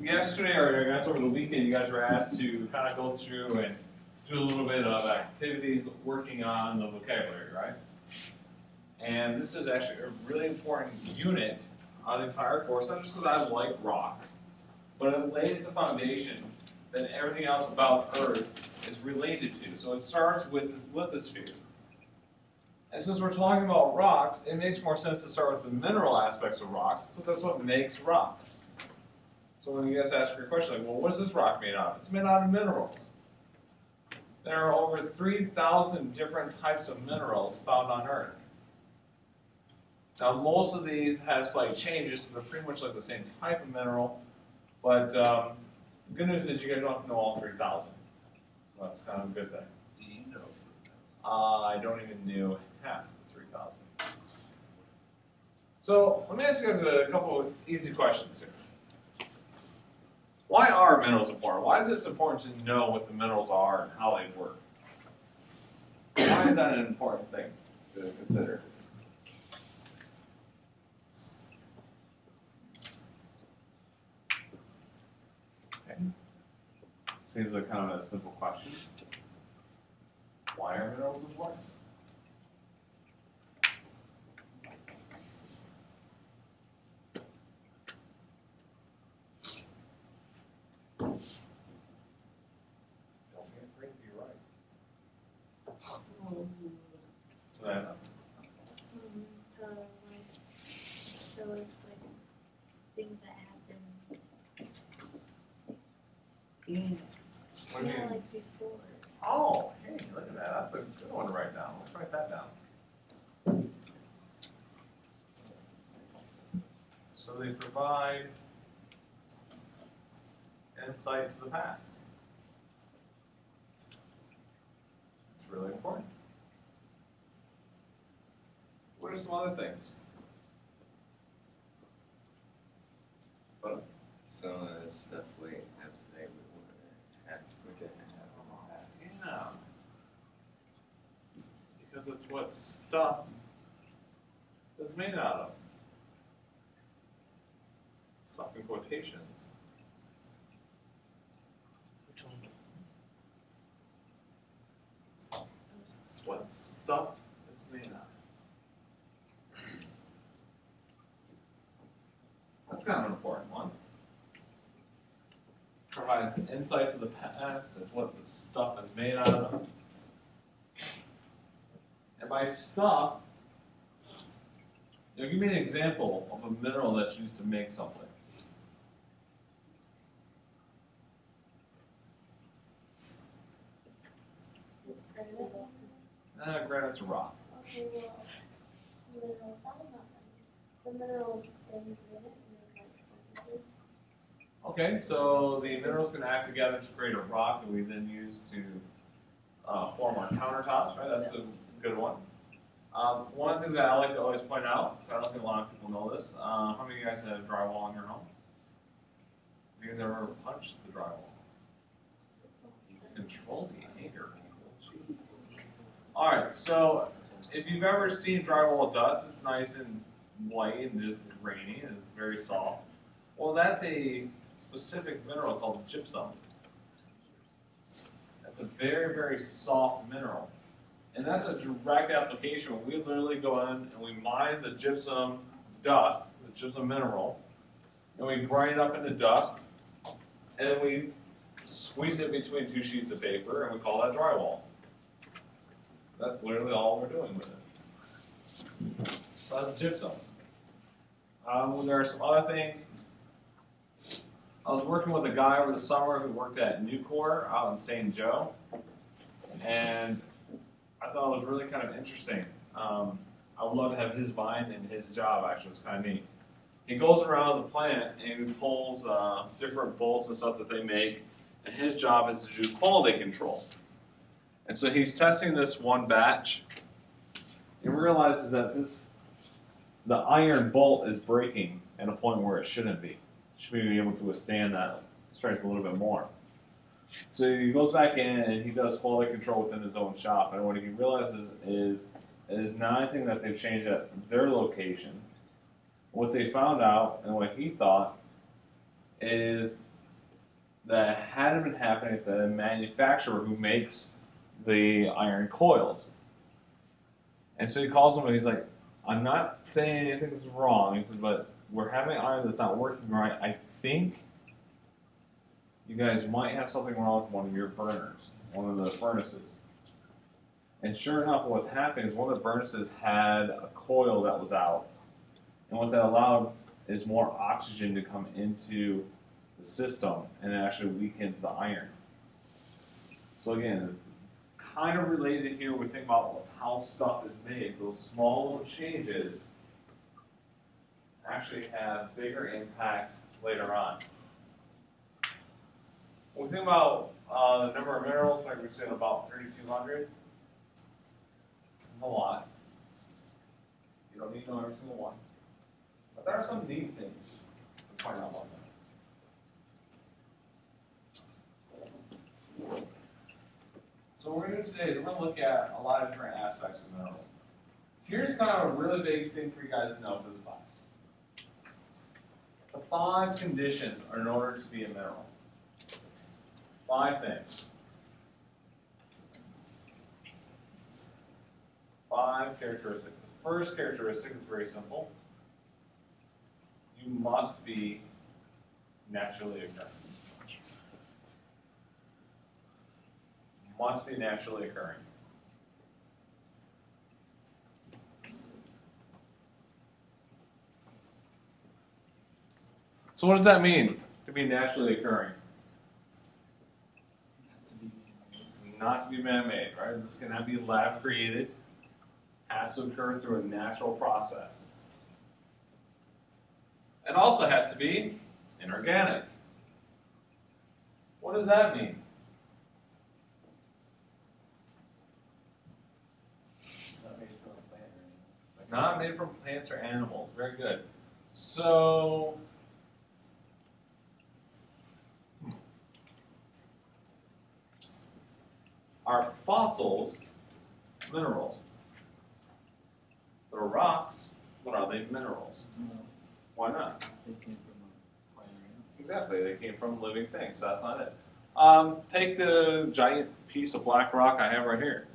yesterday, or I guess over the weekend, you guys were asked to kind of go through and do a little bit of activities working on the vocabulary, right? And this is actually a really important unit on the entire course, not just because I like rocks, but it lays the foundation that everything else about Earth is related to. So it starts with this lithosphere. And since we're talking about rocks, it makes more sense to start with the mineral aspects of rocks, because that's what makes rocks. So when you guys ask your question, like, well, what is this rock made out of? It's made out of minerals. There are over 3,000 different types of minerals found on Earth. Now, most of these have slight changes, so they're pretty much like the same type of mineral, but the good news is you guys don't have to know all 3,000. So that's kind of a good thing. Do you know? I don't even know half the 3,000. So let me ask you guys a couple of easy questions here. Why are minerals important? Why is this important to know what the minerals are and how they work? Why is that an important thing to consider? Okay. Seems like kind of a simple question. Why are minerals important? Savannah. Show us like things that happen. What do you Yeah, mean? like before. Oh, hey, look at that. That's a good one to write down. Let's write that down. So they provide insight to the past. It's really important. What are some other things? But Some of the stuff we have today we didn't have in the past. yeah, because it's what stuff is made out of. Stuff in quotations. It's what stuff is made out of. That's kind of an important one. Provides an insight to the past. It's what the stuff is made out of. And by stuff, give me an example of a mineral that's used to make something. It's granite. Granite's a rock. Okay, well, minerals, that was not funny. The minerals in granite make like surfaces. Okay, so the minerals can act together to create a rock that we then use to form our countertops, right? That's a good one. One thing that I like to always point out, so I don't think a lot of people know this, how many of you guys have drywall in your home? Have you guys ever punched the drywall? Control behavior. Alright, so if you've ever seen drywall dust, it's nice and white and just grainy and it's very soft. Well, that's a specific mineral called gypsum. That's a very, very soft mineral. And that's a direct application. We literally go in and we mine the gypsum dust, the gypsum mineral, and we grind it up into dust, and then we squeeze it between two sheets of paper, and we call that drywall. That's literally all we're doing with it. So that's gypsum. There are some other things. I was working with a guy over the summer who worked at Nucor out in St. Joe, and I thought it was really kind of interesting. I would love to have his mind and his job, actually. It's kind of neat. He goes around the plant and he pulls different bolts and stuff that they make, and his job is to do quality control. And so he's testing this one batch and realizes that the iron bolt is breaking at a point where it shouldn't be. It should be able to withstand that strength a little bit more. So he goes back in and he does quality control within his own shop. And what he realizes is not anything that they've changed at their location. What they found out and what he thought is that hadn't been happening at the manufacturer who makes the iron coils. And so he calls him and he's like, I'm not saying anything's wrong. He says, but we're having iron that's not working right. I think you guys might have something wrong with one of your burners, one of the furnaces. And sure enough, what's happening is one of the furnaces had a coil that was out. And what that allowed is more oxygen to come into the system, and it actually weakens the iron. So again, kind of related here, we think about how stuff is made. Those small little changes actually have bigger impacts later on. When we think about the number of minerals, like we said, about 3,200. It's a lot. You don't need to know every single one. But there are some neat things to find out about that. So what we're going to do today is we're going to look at a lot of different aspects of minerals. Here's kind of a really big thing for you guys to know for this class. The 5 conditions are in order to be a mineral. 5 things. 5 characteristics. The first characteristic is very simple. You must be naturally occurring. Must be naturally occurring. So what does that mean, to be naturally occurring? Not to be man-made, right? This cannot be lab-created. Has to occur through a natural process. It also has to be inorganic. What does that mean? Not made from plants or animals. Very good. So, are fossils minerals? The rocks, what are they? Minerals. No, Why not? they came from a plant or animal. Exactly, they came from living things. That's not it. Take the giant piece of black rock I have right here.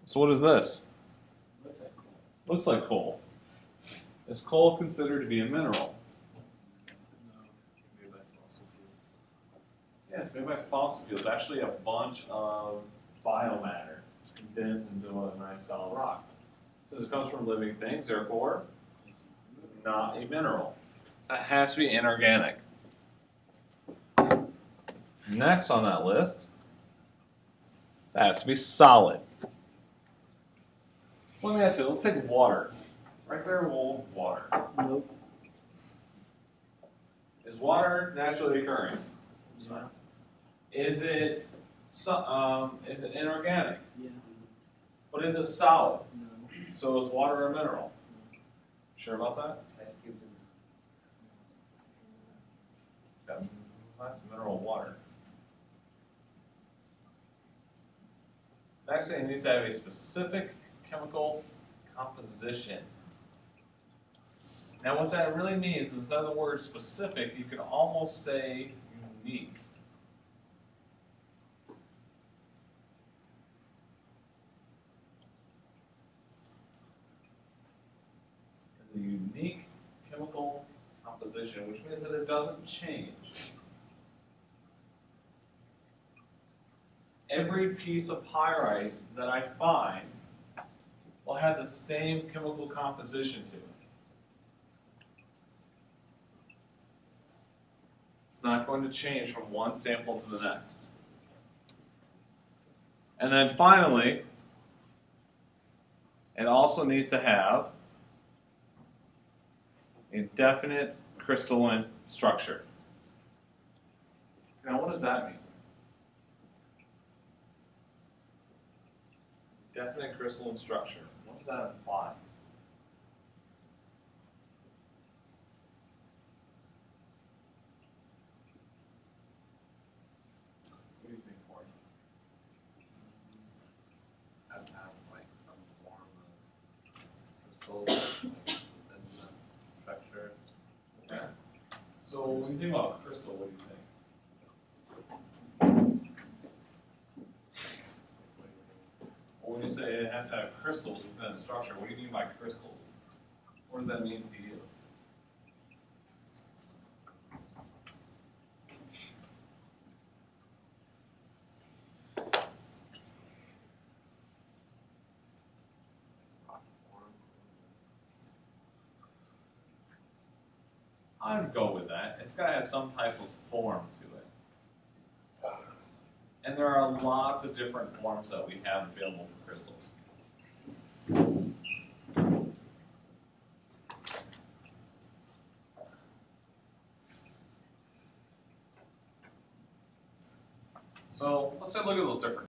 So what is this? Looks like coal. Looks like coal. Is coal considered to be a mineral? No, made by fossil fuels. Yeah, it's made by fossil fuels. Actually, a bunch of biomatter condensed into a nice solid rock. Since it comes from living things, therefore, not a mineral. That has to be inorganic. Next on that list, that has to be solid. So let me ask you, let's take water. Right there, we'll water. Nope. Is water naturally occurring? Yeah. Is it inorganic? Yeah. But is it solid? No. So is water a mineral? Sure about that? That's mineral water. Next thing, it needs to have a specific chemical composition. Now what that really means is, instead of the word specific, you can almost say unique. It's a unique chemical composition, which means that it doesn't change. Every piece of pyrite that I find will have the same chemical composition to it. It's not going to change from one sample to the next. And then finally, it also needs to have a definite crystalline structure. Now, what does that mean? Definite crystalline structure. What does that imply? What do you think, Corey? Have to have like some form of crystal and structure. Okay. So when you think about crystal, what do you think? Well, when you say it has to have crystals within the structure, what do you mean by crystals? What does that mean to you? I'd go with that. It's got to have some type of form to it. And there are lots of different forms that we have available for crystals. So let's take a look at those different